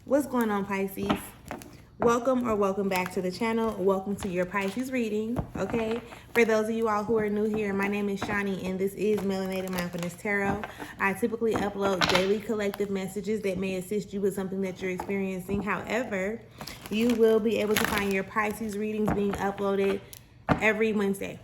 What's going on, Pisces? Welcome back to the channel. Welcome to your Pisces reading, okay? For those of you all who are new here, my name is Shani, and this is Melanated Mindfulness Tarot. I typically upload daily collective messages that may assist you with something that you're experiencing. However, you will be able to find your Pisces readings being uploaded every Wednesday.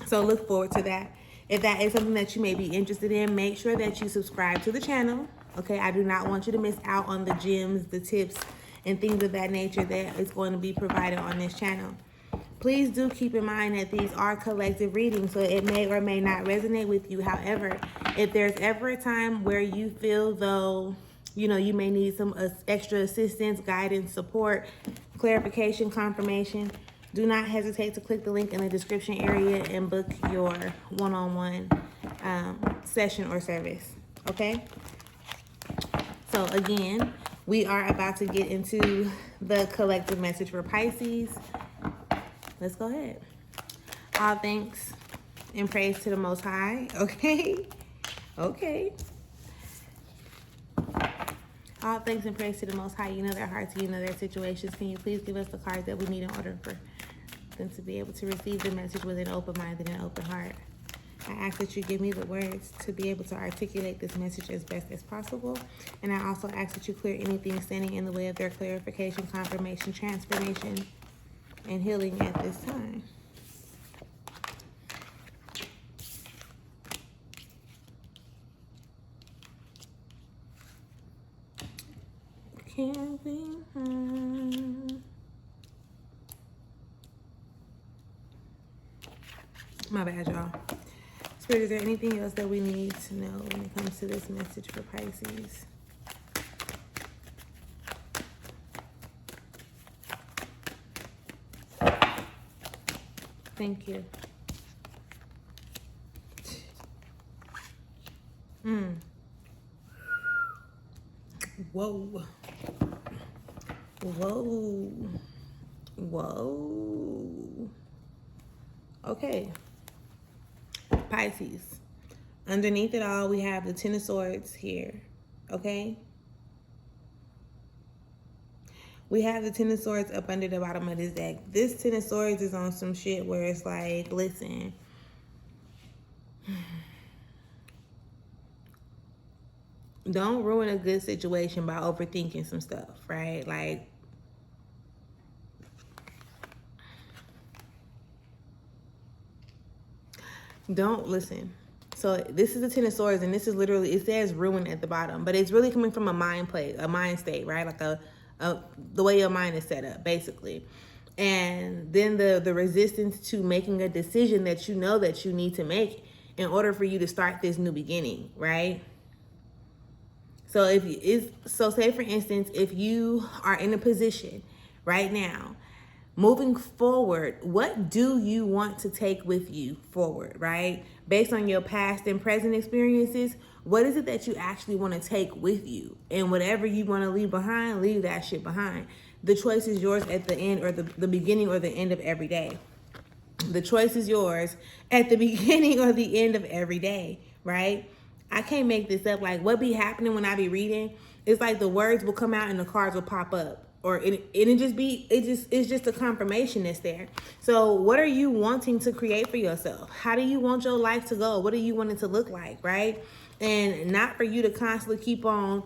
So look forward to that. If that is something that you may be interested in, make sure that you subscribe to the channel. Okay, I do not want you to miss out on the gems, the tips, and things of that nature that is going to be provided on this channel. Please do keep in mind that these are collective readings, so it may or may not resonate with you. However, if there's ever a time where you feel though, you may need some extra assistance, guidance, support, clarification, confirmation, do not hesitate to click the link in the description area and book your one-on-one session or service, okay? So again, we are about to get into the collective message for Pisces. Let's go ahead. All thanks and praise to the Most High, okay? Okay. All thanks and praise to the Most High. You know their hearts, you know their situations. Can you please give us the cards that we need in order for them to be able to receive the message with an open mind and an open heart? I ask that you give me the words to be able to articulate this message as best as possible. And I also ask that you clear anything standing in the way of their clarification, confirmation, transformation, and healing at this time. Can't be My bad, y'all. Spirit, is there anything else that we need to know when it comes to this message for Pisces? Thank you. Whoa. Whoa. Whoa. Okay. Pisces. Underneath it all, we have the Ten of Swords here. Okay? We have the Ten of Swords up under the bottom of this deck. This Ten of Swords is on some shit where it's like, listen. Don't ruin a good situation by overthinking some stuff, right? Like, don't listen. So this is the Ten of Swords, and this is literally, it says ruin at the bottom, but it's really coming from a mind state, right? Like the way your mind is set up, basically. And then the resistance to making a decision that you know that you need to make in order for you to start this new beginning, right? So say for instance, if you are in a position right now, moving forward, what do you want to take with you forward, right? Based on your past and present experiences, what is it that you actually want to take with you? And whatever you want to leave behind, leave that shit behind. The choice is yours at the end or the beginning or the end of every day. The choice is yours at the beginning or the end of every day, right? I can't make this up. Like, what be happening when I be reading? It's like the words will come out and the cards will pop up. Or it's just a confirmation that's there. So what are you wanting to create for yourself? How do you want your life to go? What do you want it to look like, right? And not for you to constantly keep on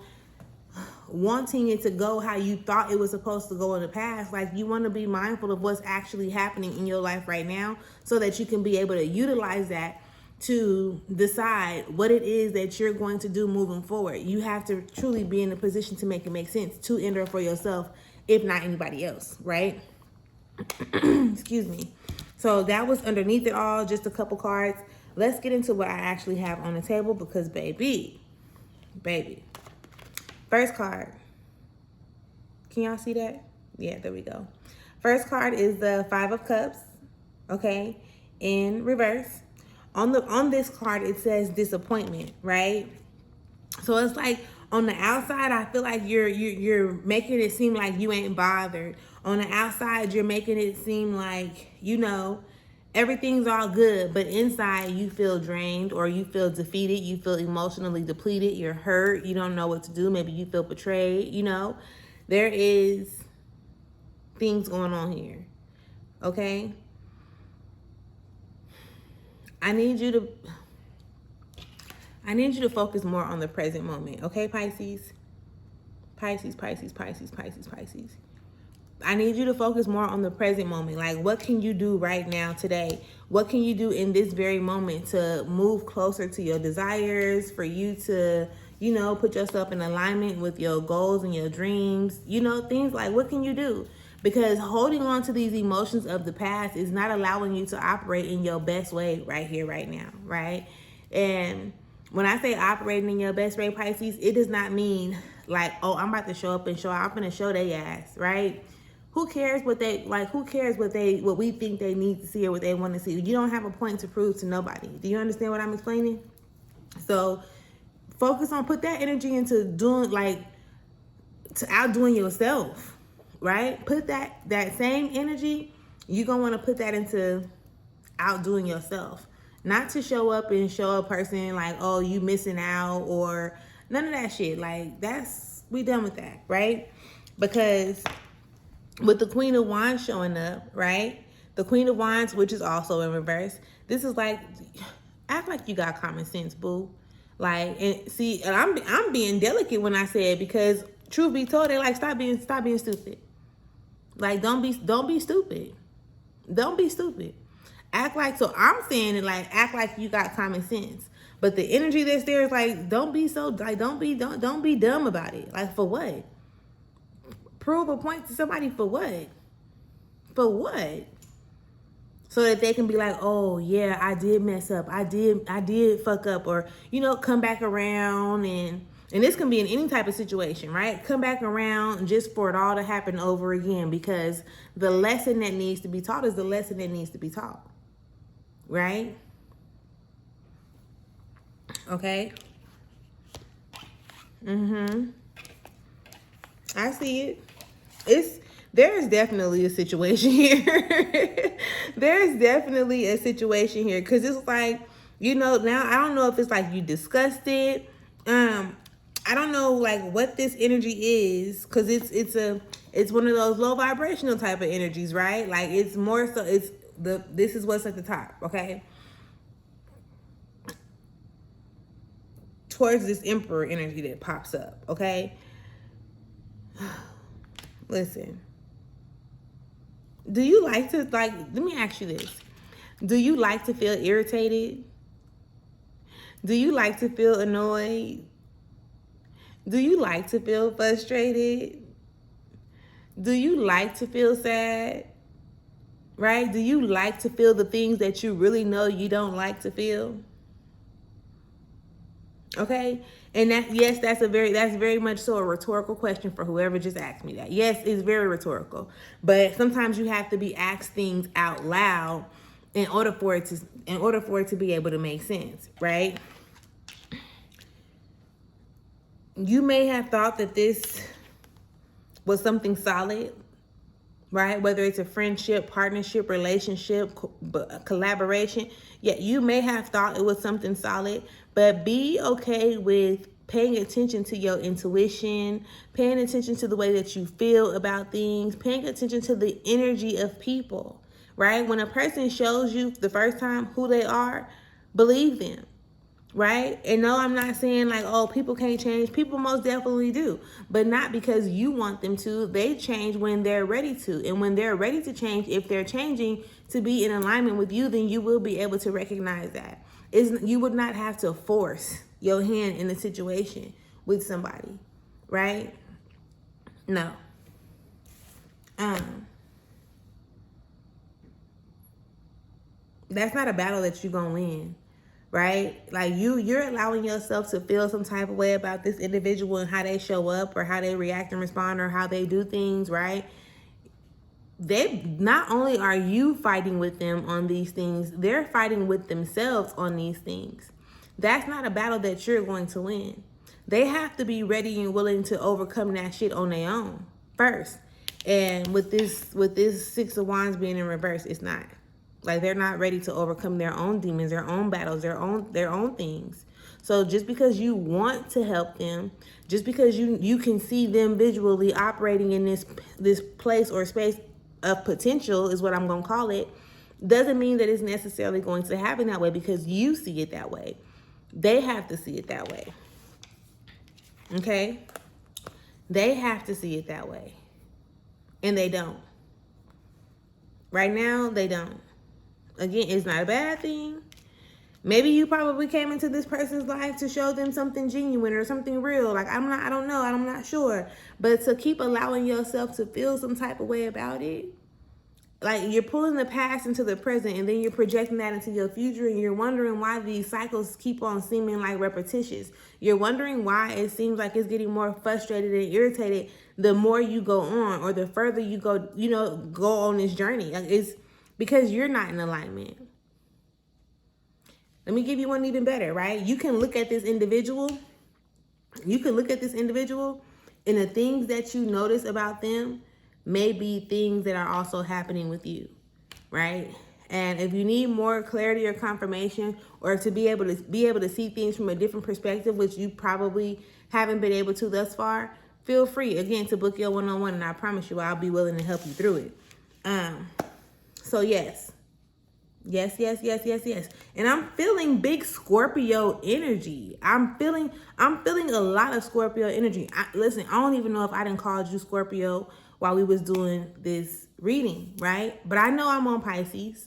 wanting it to go how you thought it was supposed to go in the past. Like, you want to be mindful of what's actually happening in your life right now so that you can be able to utilize that to decide what it is that you're going to do moving forward. You have to truly be in a position to make it make sense to enter for yourself, if not anybody else, right? Excuse me. So that was underneath it all, just a couple cards. Let's get into what I actually have on the table because baby. First card. Can y'all see that? Yeah, there we go. First card is the Five of Cups, okay, in reverse. On this card, it says disappointment, right? So it's like on the outside, I feel like you're making it seem like you ain't bothered. On the outside, you're making it seem like, everything's all good, but inside you feel drained, or you feel defeated, you feel emotionally depleted, you're hurt, you don't know what to do, maybe you feel betrayed, there is things going on here. Okay? I need you to focus more on the present moment. Okay, Pisces? Pisces. I need you to focus more on the present moment. Like, what can you do right now, today? What can you do in this very moment to move closer to your desires, for you to, put yourself in alignment with your goals and your dreams? Things like, what can you do? Because holding on to these emotions of the past is not allowing you to operate in your best way right here, right now, right? And when I say operating in your best way, Pisces, it does not mean like, oh, I'm about to show up and show out. I'm going to show they ass, right? Who cares what they like? Who cares what we think they need to see or what they want to see? You don't have a point to prove to nobody. Do you understand what I'm explaining? So focus on, put that energy into to outdoing yourself, right? Put that same energy, you're going to want to put that into outdoing yourself. Not to show up and show a person like, oh, you missing out, or none of that shit. Like, we done with that, right? Because with the Queen of Wands showing up, right? The Queen of Wands, which is also in reverse. This is like, act like you got common sense, boo. Like, and see, and I'm being delicate when I say it, because truth be told, they like, stop being stupid. Like, don't be stupid. Don't be stupid. Act like, so I'm saying it like, act like you got common sense. But the energy that's there is like, don't be dumb about it. Like, for what? Prove a point to somebody for what? For what? So that they can be like, oh yeah, I did mess up. I did fuck up, or, come back around, and this can be in any type of situation, right? Come back around just for it all to happen over again, because the lesson that needs to be taught is the lesson that needs to be taught. Right? Okay. I see it. There's definitely a situation here. There's definitely a situation here, because it's like, now I don't know if it's like you discussed it. I don't know like what this energy is, because it's one of those low vibrational type of energies, right? Like, it's more so, this is what's at the top, okay? Towards this Emperor energy that pops up, okay? Listen. Do you like to, let me ask you this. Do you like to feel irritated? Do you like to feel annoyed? Do you like to feel frustrated? Do you like to feel sad? Right? Do you like to feel the things that you really know you don't like to feel? Okay? And that's very much so a rhetorical question for whoever just asked me that. Yes, it's very rhetorical. But sometimes you have to be asked things out loud in order for it to be able to make sense, right? You may have thought that this was something solid, right? Whether it's a friendship, partnership, relationship, collaboration. Yeah, you may have thought it was something solid, but be okay with paying attention to your intuition, paying attention to the way that you feel about things, paying attention to the energy of people, right? When a person shows you the first time who they are, believe them. Right? And no, I'm not saying like, oh, people can't change. People most definitely do. But not because you want them to. They change when they're ready to. And when they're ready to change, if they're changing to be in alignment with you, then you will be able to recognize that. You would not have to force your hand in a situation with somebody. Right? No. That's not a battle that you're going to win. Right? Like you're allowing yourself to feel some type of way about this individual and how they show up or how they react and respond or how they do things, right? They not only are you fighting with them on these things, they're fighting with themselves on these things. That's not a battle that you're going to win. They have to be ready and willing to overcome that shit on their own first. And with this Six of Wands being in reverse, it's not. Like, they're not ready to overcome their own demons, their own battles, their own things. So just because you want to help them, just because you can see them visually operating in this place or space of potential, is what I'm going to call it, doesn't mean that it's necessarily going to happen that way because you see it that way. They have to see it that way. Okay? They have to see it that way. And they don't. Right now, they don't. Again, it's not a bad thing. Maybe you probably came into this person's life to show them something genuine or something real. Like, I don't know. I'm not sure. But to keep allowing yourself to feel some type of way about it, like, you're pulling the past into the present and then you're projecting that into your future, and you're wondering why these cycles keep on seeming like repetitious. You're wondering why it seems like it's getting more frustrated and irritated the more you go on, or the further you go, go on this journey. Like, it's because you're not in alignment. Let me give you one even better, right? You can look at this individual. You can look at this individual, and the things that you notice about them may be things that are also happening with you, right? And if you need more clarity or confirmation, or to be able to see things from a different perspective, which you probably haven't been able to thus far, feel free again to book your one-on-one, and I promise you I'll be willing to help you through it. So yes. And I'm feeling big Scorpio energy. I'm feeling a lot of Scorpio energy. Listen, I don't even know if I didn't call you Scorpio while we was doing this reading, right? But I know I'm on Pisces.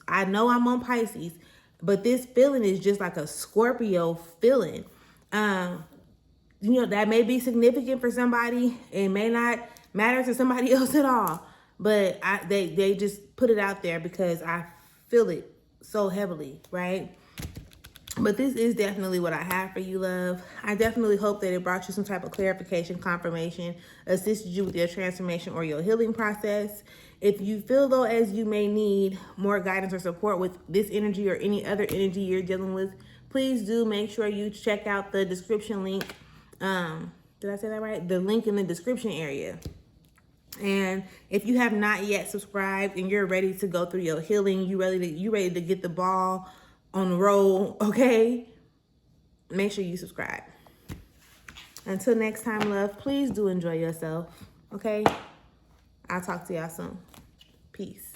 But this feeling is just like a Scorpio feeling. That may be significant for somebody. It may not matter to somebody else at all. But they just put it out there because I feel it so heavily, right? But this is definitely what I have for you, love. I definitely hope that it brought you some type of clarification, confirmation, assisted you with your transformation or your healing process. If you feel though as you may need more guidance or support with this energy or any other energy you're dealing with, please do make sure you check out the description link. Did I say that right? The link in the description area. And if you have not yet subscribed and you're ready to go through your healing, you ready to get the ball on the roll, okay? Make sure you subscribe. Until next time, love, please do enjoy yourself, okay? I'll talk to y'all soon. Peace.